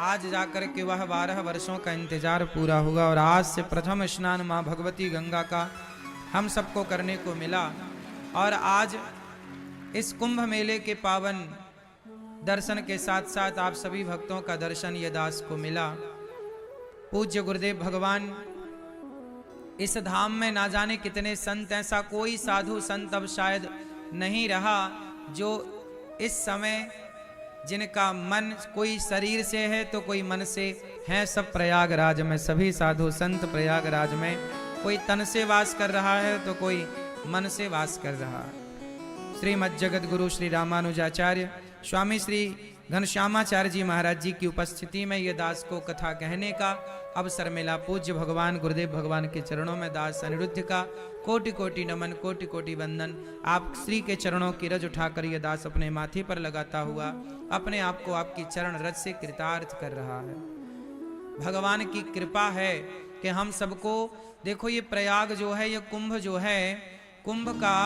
आज जाकर के वह 12 वर्षों का इंतजार पूरा हुआ और आज से प्रथम स्नान माँ भगवती गंगा का हम सबको करने को मिला। और आज इस कुंभ मेले के पावन दर्शन के साथ साथ आप सभी भक्तों का दर्शन ये दास को मिला। पूज्य गुरुदेव भगवान इस धाम में ना जाने कितने संत, ऐसा कोई साधु संत अब शायद नहीं रहा जो इस समय जिनका मन कोई शरीर से है तो कोई मन से है। सब प्रयागराज में सभी साधु संत प्रयागराज में, कोई तन से वास कर रहा है तो कोई मन से वास कर रहा है। श्रीमद् जगत गुरु श्री रामानुजाचार्य स्वामी श्री घनश्यामाचार्य जी महाराज जी की उपस्थिति में ये दास को कथा कहने का अवसर मिला। पूज्य भगवान गुरुदेव भगवान के चरणों में दास अनिरुद्ध का कोटि कोटि नमन, कोटि कोटि वंदन। आप श्री के चरणों की रज उठाकर ये दास अपने माथे पर लगाता हुआ अपने आप को आपकी चरण रज से कृतार्थ कर रहा है। भगवान की कृपा है कि हम सबको, देखो ये प्रयाग जो है, ये कुंभ जो है, कुंभ का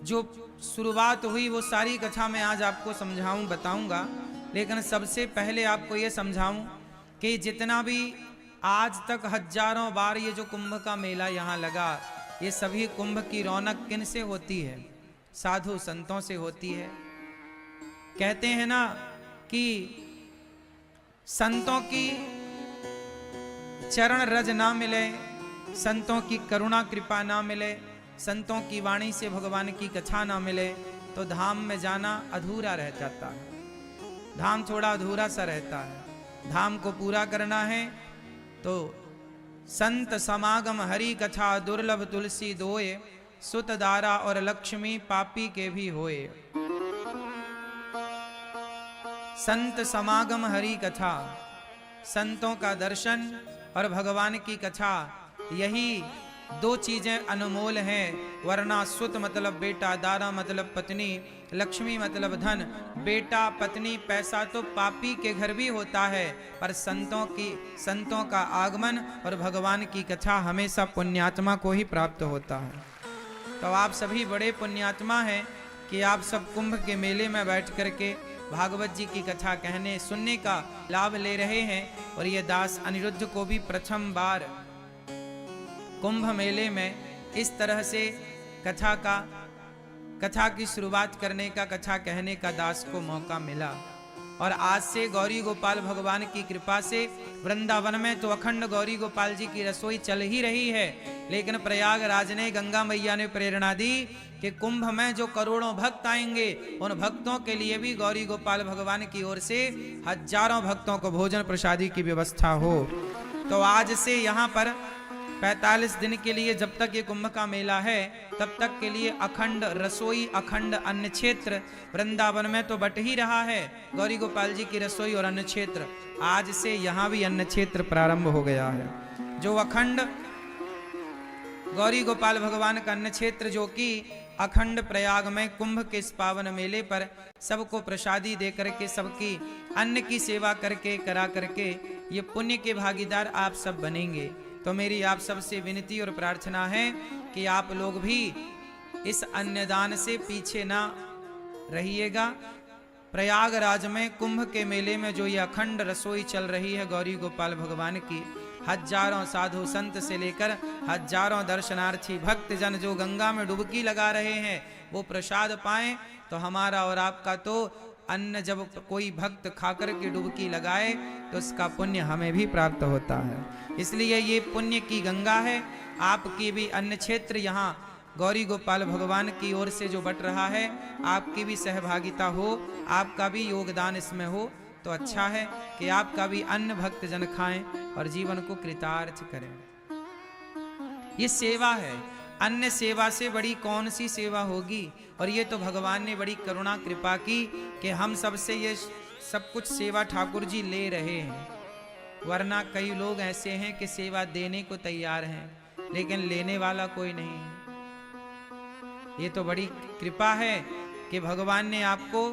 जो शुरुआत हुई वो सारी कथा मैं आज आपको समझाऊं, बताऊंगा। लेकिन सबसे पहले आपको ये समझाऊं कि जितना भी आज तक हजारों बार ये जो कुंभ का मेला यहाँ लगा, ये सभी कुंभ की रौनक किन से होती है? साधु संतों से होती है। कहते हैं ना कि संतों की चरण रज ना मिले, संतों की करुणा कृपा ना मिले, संतों की वाणी से भगवान की कथा ना मिले तो धाम में जाना अधूरा रह जाता है। धाम थोड़ा अधूरा सा रहता है। धाम को पूरा करना है तो संत समागम हरि कथा दुर्लभ तुलसी दोए, सुत दारा और लक्ष्मी पापी के भी होए। संत समागम हरि कथा, संतों का दर्शन और भगवान की कथा, यही दो चीजें अनमोल हैं। वरना सुत मतलब बेटा, दारा मतलब पत्नी, लक्ष्मी मतलब धन। बेटा पत्नी पैसा तो पापी के घर भी होता है, पर संतों का आगमन और भगवान की कथा हमेशा पुण्यात्मा को ही प्राप्त होता है। तो आप सभी बड़े पुण्यात्मा हैं कि आप सब कुंभ के मेले में बैठ करके भागवत जी की कथा कहने सुनने का लाभ ले रहे हैं। और ये दास अनिरुद्ध को भी प्रथम बार कुंभ मेले में इस तरह से कथा की शुरुआत करने का, कथा कहने का दास को मौका मिला। और आज से गौरी गोपाल भगवान की कृपा से वृंदावन में तो अखंड गौरी गोपाल जी की रसोई चल ही रही है। लेकिन प्रयागराज ने, गंगा मैया ने प्रेरणा दी कि कुंभ में जो करोड़ों भक्त आएंगे उन भक्तों के लिए भी गौरी गोपाल भगवान की ओर से हजारों भक्तों को भोजन प्रसादी की व्यवस्था हो। तो आज से यहाँ पर 45 दिन के लिए, जब तक ये कुंभ का मेला है तब तक के लिए अखंड रसोई, अखंड अन्न क्षेत्र वृंदावन में तो बट ही रहा है। गौरी गोपाल जी की रसोई और अन्न क्षेत्र, आज से यहाँ भी अन्न क्षेत्र प्रारंभ हो गया है। जो अखंड गौरी गोपाल भगवान का अन्न क्षेत्र, जो कि अखंड प्रयाग में कुंभ के इस पावन मेले पर सबको प्रसादी दे करके, सबकी अन्न की सेवा करके, करा करके ये पुण्य के भागीदार आप सब बनेंगे। तो मेरी आप सबसे विनती और प्रार्थना है कि आप लोग भी इस अन्नदान से पीछे ना रहिएगा। प्रयागराज में कुंभ के मेले में जो ये अखंड रसोई चल रही है गौरी गोपाल भगवान की, हजारों साधु संत से लेकर हजारों दर्शनार्थी भक्त जन जो गंगा में डुबकी लगा रहे हैं वो प्रसाद पाएं, तो हमारा और आपका तो अन्न जब कोई भक्त खाकर के डुबकी लगाए तो उसका पुण्य हमें भी प्राप्त होता है। इसलिए ये पुण्य की गंगा है। आपकी भी अन्न क्षेत्र यहाँ गौरी गोपाल भगवान की ओर से जो बट रहा है, आपकी भी सहभागिता हो, आपका भी योगदान इसमें हो तो अच्छा है कि आपका भी अन्न भक्त जन खाएं और जीवन को कृतार्थ करें। ये सेवा है। अन्य सेवा से बड़ी कौन सी सेवा होगी? और ये तो भगवान ने बड़ी करुणा कृपा की कि हम सबसे ये सब कुछ सेवा ठाकुर जी ले रहे हैं। वरना कई लोग ऐसे हैं कि सेवा देने को तैयार हैं लेकिन लेने वाला कोई नहीं है। ये तो बड़ी कृपा है कि भगवान ने आपको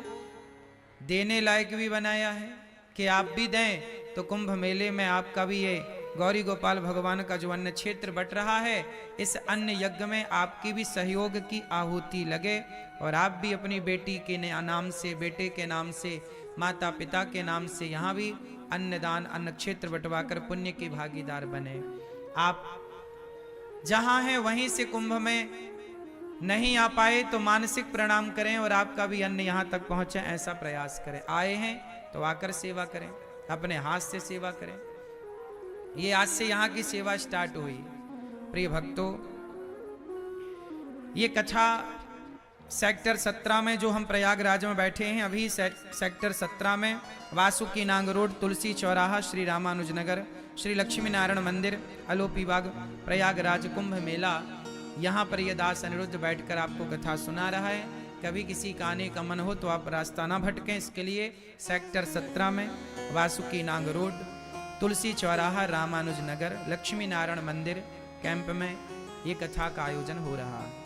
देने लायक भी बनाया है कि आप भी दें। तो कुंभ मेले में आपका भी ये गौरी गोपाल भगवान का जो अन्न क्षेत्र बट रहा है, इस अन्न यज्ञ में आपकी भी सहयोग की आहुति लगे और आप भी अपनी बेटी के नाम से, बेटे के नाम से माता पिता के नाम से यहाँ भी अन्नदान अन्न क्षेत्र बंटवाकर पुण्य के भागीदार बने। आप जहां हैं वहीं से कुंभ में नहीं आ पाए तो मानसिक प्रणाम करें और आपका भी अन्न यहां तक पहुंचे ऐसा प्रयास करें। आए हैं तो आकर सेवा करें, अपने हाथ से सेवा करें। ये आज से यहाँ की सेवा स्टार्ट हुई। प्रिय भक्तों, ये कथा सेक्टर 17 में जो हम प्रयागराज में बैठे हैं, अभी सेक्टर 17 में वासुकी नाग रोड, तुलसी चौराहा, श्री रामानुज नगर, श्री लक्ष्मी नारायण मंदिर, अलोपी बाग, प्रयागराज कुंभ मेला, यहाँ पर यह दास अनिरुद्ध बैठकर आपको कथा सुना रहा है। कभी किसी का आने का मन हो तो आप रास्ता ना भटकें, इसके लिए सेक्टर 17 में वासुकी नाग रोड, तुलसी चौराहा, रामानुज नगर, लक्ष्मी नारायण मंदिर कैंप में ये कथा का आयोजन हो रहा है।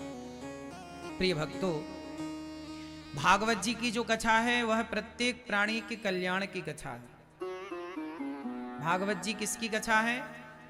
प्रिय भक्तों, भागवत जी की जो कथा है वह प्रत्येक प्राणी के कल्याण की कथा है। भागवत जी किसकी कथा है?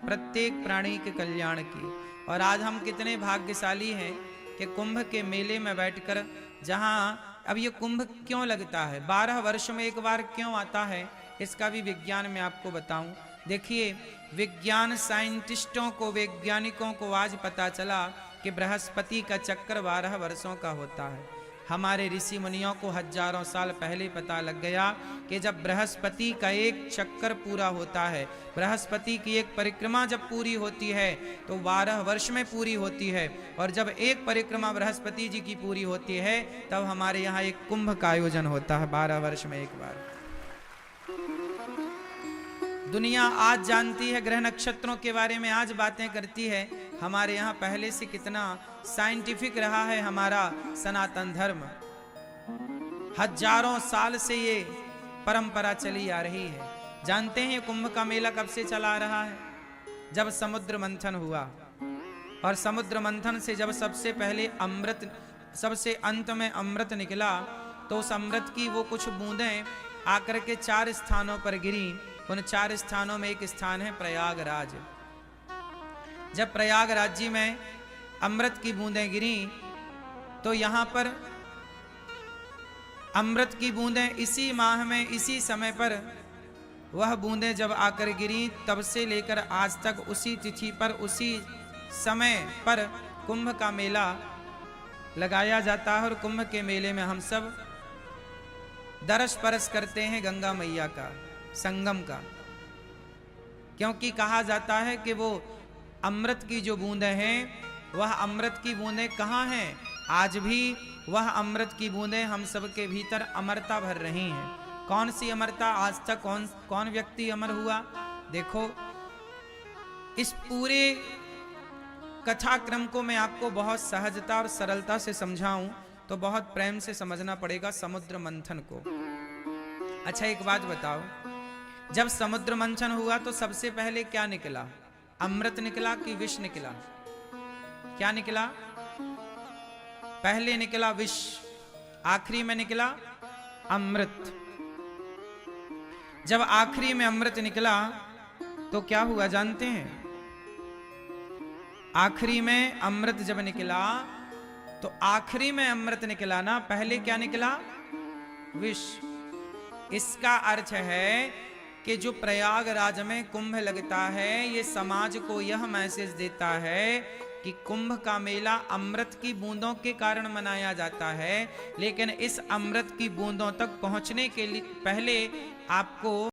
प्रत्येक प्राणी के कल्याण की। और आज हम कितने भाग्यशाली हैं कि कुंभ के मेले में बैठकर, जहां अब ये कुंभ क्यों लगता है, 12 वर्ष में एक बार क्यों आता है, इसका भी विज्ञान में आपको बताऊं। देखिए, विज्ञान साइंटिस्टों को, वैज्ञानिकों को आज पता चला कि बृहस्पति का चक्कर 12 वर्षों का होता है। हमारे ऋषि मुनियों को हजारों साल पहले पता लग गया कि जब बृहस्पति का एक चक्कर पूरा होता है, बृहस्पति की एक परिक्रमा जब पूरी होती है तो 12 वर्ष में पूरी होती है। और जब एक परिक्रमा बृहस्पति जी की पूरी होती है तब हमारे यहाँ एक कुंभ का आयोजन होता है 12 वर्ष में एक बार। दुनिया आज जानती है, ग्रह नक्षत्रों के बारे में आज बातें करती है। हमारे यहाँ पहले से कितना साइंटिफिक रहा है हमारा सनातन धर्म। हजारों साल से ये परंपरा चली आ रही है। जानते हैं कुंभ का मेला कब से चला आ रहा है? जब समुद्र मंथन हुआ, और समुद्र मंथन से जब सबसे पहले अमृत, सबसे अंत में अमृत निकला, तो उस अमृत की वो कुछ बूंदें आकर के 4 स्थानों पर गिरी। उन 4 स्थानों में एक स्थान है प्रयागराज। जब प्रयागराज जी में अमृत की बूंदें गिरी तो यहां पर अमृत की बूंदें इसी माह में, इसी समय पर वह बूंदें जब आकर गिरी, तब से लेकर आज तक उसी तिथि पर, उसी समय पर कुंभ का मेला लगाया जाता है। और कुंभ के मेले में हम सब दरस परस करते हैं गंगा मैया का, संगम का, क्योंकि कहा जाता है कि वो अमृत की जो बूंदें हैं, वह अमृत की बूंदें कहाँ हैं? आज भी वह अमृत की बूंदें हम सब के भीतर अमरता भर रही हैं। कौन सी अमरता? आज तक कौन व्यक्ति अमर हुआ? देखो, इस पूरे कथाक्रम को मैं आपको बहुत सहजता और सरलता से समझाऊं तो बहुत प्रेम से समझना पड़ेगा समुद्र मंथन को। अच्छा, एक बात बताओ, जब समुद्र मंथन हुआ तो सबसे पहले क्या निकला? अमृत निकला कि विष निकला? क्या निकला? पहले निकला विष, आखिरी में निकला अमृत। जब आखिरी में अमृत निकला तो क्या हुआ जानते हैं? आखिरी में अमृत जब निकला तो आखिरी में अमृत निकला ना, पहले क्या निकला? विष। इसका अर्थ है कि जो प्रयागराज में कुंभ लगता है, ये समाज को यह मैसेज देता है कि कुंभ का मेला अमृत की बूंदों के कारण मनाया जाता है, लेकिन इस अमृत की बूंदों तक पहुंचने के लिए पहले आपको